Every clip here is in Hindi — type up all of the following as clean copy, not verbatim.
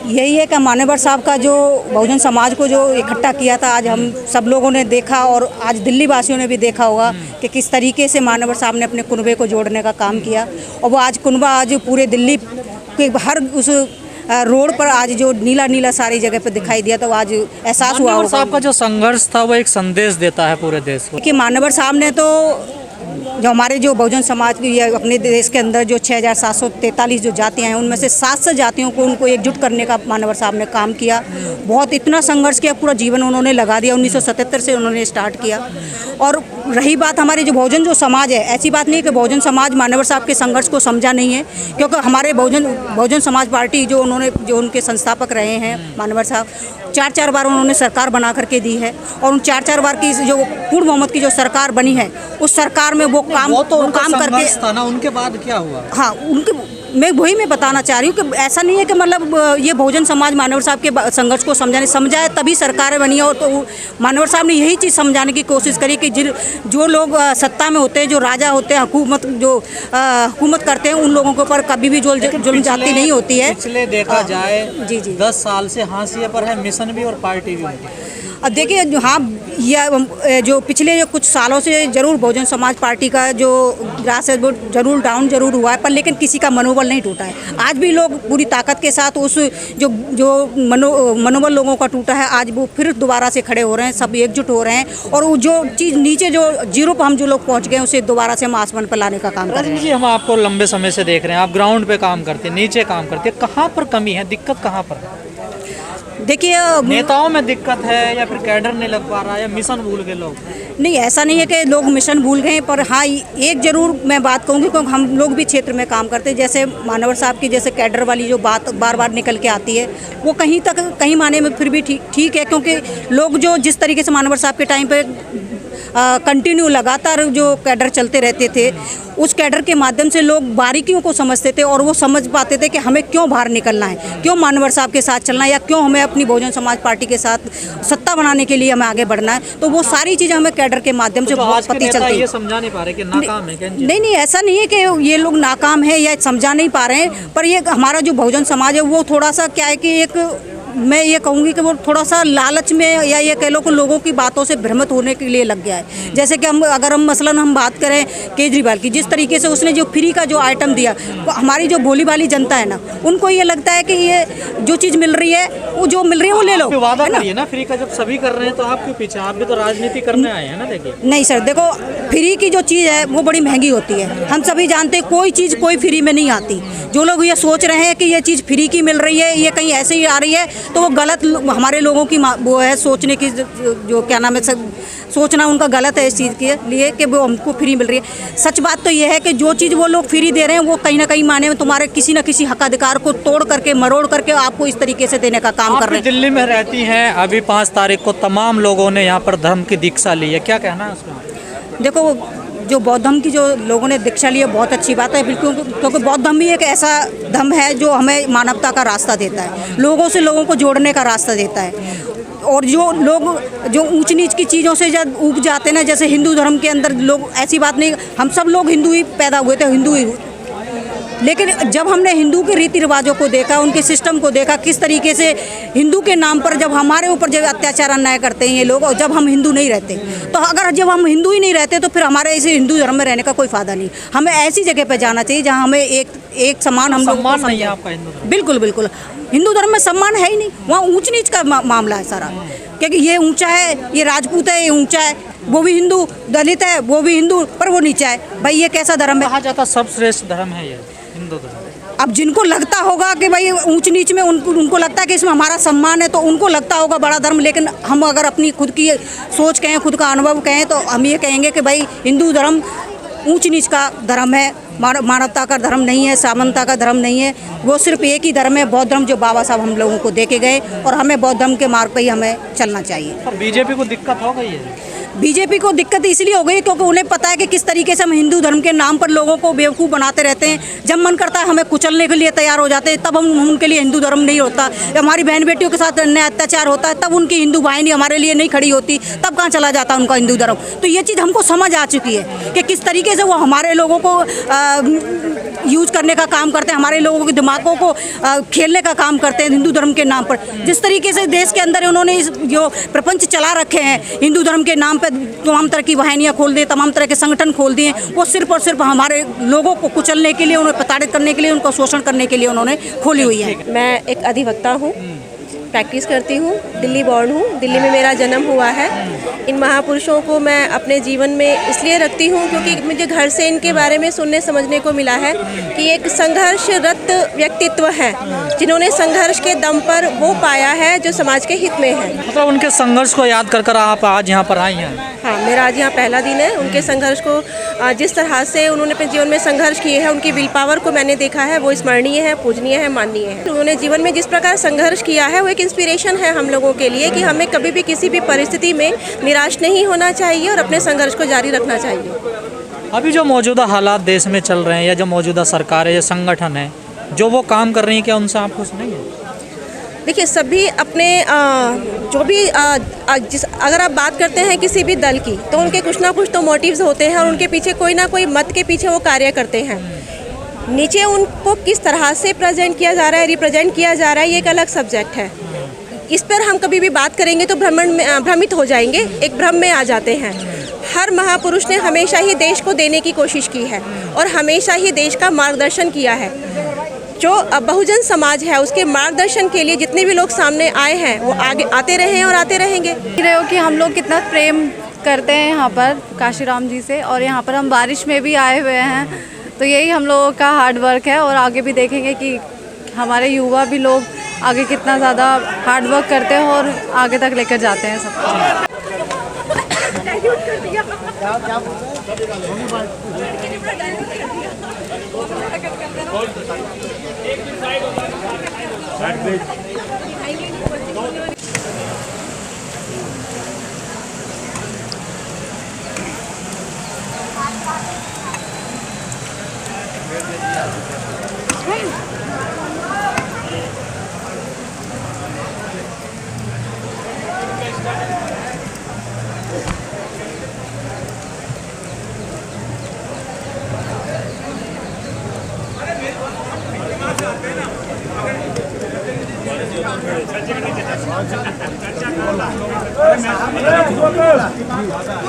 यही है कि मान्यवर साहब का जो बहुजन समाज को जो इकट्ठा किया था, आज हम सब लोगों ने देखा और आज दिल्ली वासियों ने भी देखा होगा कि किस तरीके से मान्यवर साहब ने अपने कुनबे को जोड़ने का काम किया। और वो आज कुनबा आज पूरे दिल्ली के हर उस रोड पर आज जो नीला नीला सारी जगह पे दिखाई दिया, तो आज एहसास हुआ। मान्यवर साहब का जो संघर्ष था वो एक संदेश देता है पूरे देश को कि मान्यवर साहब ने तो जो हमारे जो बहुजन समाज की या अपने देश के अंदर जो 6743 जो जातियां हैं, उनमें से 700 जातियों को उनको एकजुट करने का मान्यवर साहब ने काम किया। बहुत इतना संघर्ष किया, पूरा जीवन उन्होंने लगा दिया। 1977 से उन्होंने स्टार्ट किया। और रही बात हमारे जो बहुजन जो समाज है, ऐसी बात नहीं है कि बहुजन समाज मान्यवर साहब के संघर्ष को समझा नहीं है, क्योंकि हमारे बहुजन समाज पार्टी जो उनके संस्थापक रहे हैं मान्यवर साहब, 4 बार उन्होंने सरकार बना करके दी है। और उन 4 बार की जो पूर्ण बहुमत की जो सरकार बनी है, उस सरकार में वो काम करके था ना। उनके बाद क्या हुआ? हाँ, मैं बताना चाह रही हूँ कि ऐसा नहीं है कि मतलब ये बहुजन समाज मान्यवर साहब के संघर्ष को समझाए तभी सरकारें बनी है। और तो मान्यवर साहब ने यही चीज़ समझाने की कोशिश करी कि जो लोग सत्ता में होते हैं, जो राजा होते हैं, हुकूमत करते हैं, उन लोगों के ऊपर कभी भी जुल्म जाती नहीं होती है। पिछले देखा जाए जी 10 साल से हाशिए पर है मिशन भी और पार्टी भी। अब देखिए, हाँ, यह जो पिछले कुछ सालों से जरूर बहुजन समाज पार्टी का जो ग्रास है वो जरूर हुआ है, पर लेकिन किसी का मनोबल नहीं टूटा है। आज भी लोग पूरी ताकत के साथ उस जो मनोबल लोगों का टूटा है, आज वो फिर दोबारा से खड़े हो रहे हैं, सब एकजुट हो रहे हैं। और वो जो चीज़ नीचे जो जीरो पर हम जो लोग पहुँच गए, उसे दोबारा से हम आसमान पर लाने का काम कर रहे हैं। जी, हम आपको लंबे समय से देख रहे हैं, आप ग्राउंड पे काम करते हैं, नीचे काम करते हैं, कहाँ पर कमी है, दिक्कत कहाँ पर है? देखिए, नेताओं में दिक्कत है या फिर कैडर नहीं लग पा रहा है या मिशन भूल गए लोग? नहीं, ऐसा नहीं है कि लोग मिशन भूल गए, पर हाँ, एक जरूर मैं बात कहूँगी, क्योंकि हम लोग भी क्षेत्र में काम करते हैं। जैसे मान्यवर साहब की जैसे कैडर वाली जो बात बार बार निकल के आती है, वो कहीं माने में फिर भी ठीक है, क्योंकि लोग जो जिस तरीके से मान्यवर साहब के टाइम पे कंटिन्यू लगातार जो कैडर चलते रहते थे, उस कैडर के माध्यम से लोग बारीकियों को समझते थे और वो समझ पाते थे कि हमें क्यों बाहर निकलना है, क्यों मान्यवर साहब के साथ चलना है, या क्यों हमें अपनी बहुजन समाज पार्टी के साथ सत्ता बनाने के लिए हमें आगे बढ़ना है। तो वो सारी चीज़ें हमें कैडर के माध्यम से बहुत पता चलती है। ये समझा नहीं पा रहे कि नाकाम है क्या? नहीं, ऐसा नहीं है कि ये लोग नाकाम है या समझा नहीं पा रहे हैं, पर ये हमारा जो बहुजन समाज है वो थोड़ा सा क्या है कि मैं ये कहूँगी कि वो थोड़ा सा लालच में, या ये कह लो कि लोगों की बातों से भ्रमित होने के लिए लग गया है। जैसे कि अगर हम मसलन हम बात करें केजरीवाल की, जिस तरीके से उसने जो फ्री का जो आइटम दिया, तो हमारी जो भोली भाली जनता है ना, उनको ये लगता है कि ये जो चीज़ मिल रही है, वो जो मिल रही है वो ले लो। वादा करिए ना फ्री का, जब सभी कर रहे हैं तो आप क्यों पीछे? आप भी तो राजनीति करने आए हैं ना। देखिए, नहीं सर, देखो, फ्री की जो चीज़ है वो बड़ी महंगी होती है। हम सभी जानते हैं कोई चीज़ कोई फ्री में नहीं आती। जो लोग ये सोच रहे हैं कि ये चीज़ फ्री की मिल रही है, ये कहीं ऐसे ही आ रही है, तो वो गलत हमारे लोगों की वो है सोचने की, जो क्या नाम है, सोचना उनका गलत है इस चीज़ के लिए कि वो हमको फ्री मिल रही है। सच बात तो ये है कि जो चीज़ वो लोग फ्री दे रहे हैं, वो कहीं ना कहीं माने में तुम्हारे किसी न किसी हक अधिकार को तोड़ करके, मरोड़ करके आपको इस तरीके से देने का काम कर रहे हैं। दिल्ली में रहती हैं, अभी 5 तारीख को तमाम लोगों ने यहाँ पर धर्म की दीक्षा ली है, क्या कहना है उसमें? देखो, जो बौद्ध धर्म की जो लोगों ने दीक्षा ली है, बहुत अच्छी बात है, बिल्कुल, क्योंकि बौद्ध धर्म ही एक ऐसा धर्म है जो हमें मानवता का रास्ता देता है, लोगों से लोगों को जोड़ने का रास्ता देता है। और जो लोग जो ऊंच नीच की चीज़ों से जब ऊब जाते हैं ना, जैसे हिंदू धर्म के अंदर लोग, ऐसी बात नहीं, हम सब लोग हिंदू ही पैदा हुए थे, हिंदू ही, लेकिन जब हमने हिंदू के रीति रिवाजों को देखा, उनके सिस्टम को देखा, किस तरीके से हिंदू के नाम पर जब हमारे ऊपर जब अत्याचार अन्याय करते हैं ये लोग, और जब हम हिंदू नहीं रहते, तो अगर जब हम हिंदू ही नहीं रहते तो फिर हमारे इसे हिंदू धर्म में रहने का कोई फ़ायदा नहीं। हमें ऐसी जगह पर जाना चाहिए जहाँ हमें एक समान हम लोग सम्मान नहीं है आपका हिंदू धर्म? बिल्कुल, हिंदू धर्म में सम्मान है ही नहीं, वहाँ ऊंच नीच का मामला है सारा, क्योंकि ये ऊंचा है, ये राजपूत है, ये ऊंचा है, वो भी हिंदू, दलित है वो भी हिंदू, पर वो नीचा है। भाई ये कैसा धर्म है? कहा जाता सबश्रेष्ठ धर्म है ये हिंदू धर्म। अब जिनको लगता होगा कि भाई ऊंच नीच में उनको लगता है कि इसमें हमारा सम्मान है, तो उनको लगता होगा बड़ा धर्म, लेकिन हम अगर अपनी खुद की सोच कहें, खुद का अनुभव कहें, तो हम ये कहेंगे कि भाई हिंदू धर्म ऊंच नीच का धर्म है, मानवता का धर्म नहीं है, सामनता का धर्म नहीं है। वो सिर्फ एक ही धर्म है, बौद्ध धर्म, जो बाबा साहब हम लोगों को दे के गए, और हमें बौद्ध धर्म के मार्ग पर ही हमें चलना चाहिए। और बीजेपी को दिक्कत हो गई है? बीजेपी को दिक्कत इसलिए हो गई क्योंकि उन्हें पता है कि किस तरीके से हम हिंदू धर्म के नाम पर लोगों को बेवकूफ़ बनाते रहते हैं। जब मन करता है हमें कुचलने के लिए तैयार हो जाते हैं, तब हम उनके लिए हिंदू धर्म नहीं होता। हमारी बहन बेटियों के साथ अन्याय अत्याचार होता है, तब उनकी हिंदू वाहिनी हमारे लिए नहीं खड़ी होती, तब कहाँ चला जाता उनका हिंदू धर्म। तो ये चीज़ हमको समझ आ चुकी है कि किस तरीके से वो हमारे लोगों को यूज करने का काम करते हैं, हमारे लोगों के दिमागों को खेलने का काम करते हैं हिंदू धर्म के नाम पर। जिस तरीके से देश के अंदर उन्होंने इस जो प्रपंच चला रखे हैं हिंदू धर्म के नाम पर, तमाम तरह की वाहिनियाँ खोल दी, तमाम तरह के संगठन खोल दिए, वो सिर्फ और सिर्फ हमारे लोगों को कुचलने के लिए, उन्हें प्रताड़ित करने के लिए, उनको शोषण करने के लिए उन्होंने खोली हुई है। मैं एक अधिवक्ता हूँ, प्रैक्टिस करती हूँ, दिल्ली बॉर्न हूँ, दिल्ली में मेरा जन्म हुआ है। इन महापुरुषों को मैं अपने जीवन में इसलिए रखती हूँ क्योंकि मुझे घर से इनके बारे में सुनने समझने को मिला है कि एक संघर्षरत व्यक्तित्व है, जिन्होंने संघर्ष के दम पर वो पाया है जो समाज के हित में है। मतलब उनके संघर्ष को याद कर आप आज यहाँ पर आई हैं। हाँ, मेरा आज यहाँ पहला दिन है। उनके संघर्ष को जिस तरह से उन्होंने अपने जीवन में संघर्ष किए हैं, उनकी विल पावर को मैंने देखा है, वो स्मरणीय है, पूजनीय है, माननीय है। उन्होंने जीवन में जिस प्रकार संघर्ष किया है वो एक इंस्पिरेशन है हम लोगों के लिए कि हमें कभी भी किसी भी परिस्थिति में निराश नहीं होना चाहिए और अपने संघर्ष को जारी रखना चाहिए। अभी जो मौजूदा हालात देश में चल रहे हैं या जो मौजूदा सरकार है या संगठन है जो वो काम कर रही है, क्या उनसे आप खुश नहीं है? देखिए, सभी अपने जो भी अगर आप बात करते हैं किसी भी दल की, तो उनके कुछ ना कुछ तो मोटिव्स होते हैं और उनके पीछे कोई ना कोई मत के पीछे वो कार्य करते हैं। नीचे उनको किस तरह से प्रेजेंट किया जा रहा है, रिप्रेजेंट किया जा रहा है, ये एक अलग सब्जेक्ट है। इस पर हम कभी भी बात करेंगे तो भ्रमित हो जाएंगे, एक भ्रम में आ जाते हैं। हर महापुरुष ने हमेशा ही देश को देने की कोशिश की है और हमेशा ही देश का मार्गदर्शन किया है। जो बहुजन समाज है उसके मार्गदर्शन के लिए जितने भी लोग सामने आए हैं वो आगे आते रहे हैं और आते रहेंगे। रहे हो कि हम लोग कितना प्रेम करते हैं यहाँ पर काशीराम जी से, और यहाँ पर हम बारिश में भी आए हुए हैं, तो यही हम लोगों का हार्ड वर्क है। और आगे भी देखेंगे कि हमारे युवा भी लोग आगे कितना ज़्यादा हार्ड वर्क करते हैं और आगे तक लेकर जाते हैं सब तो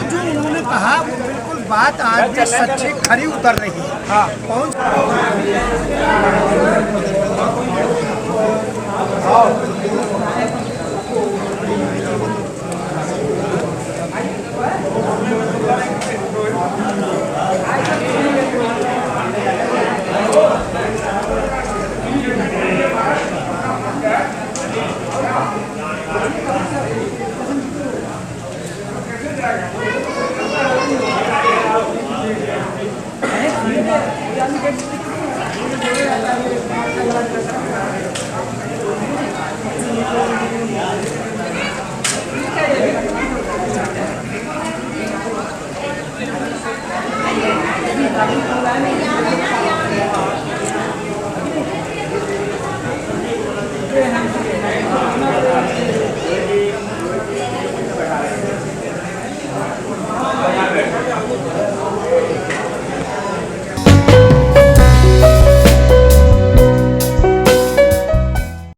जो उन्होंने कहा वो बिल्कुल बात आज भी सच्ची खरी उतर रही है। हाँ, पहुँच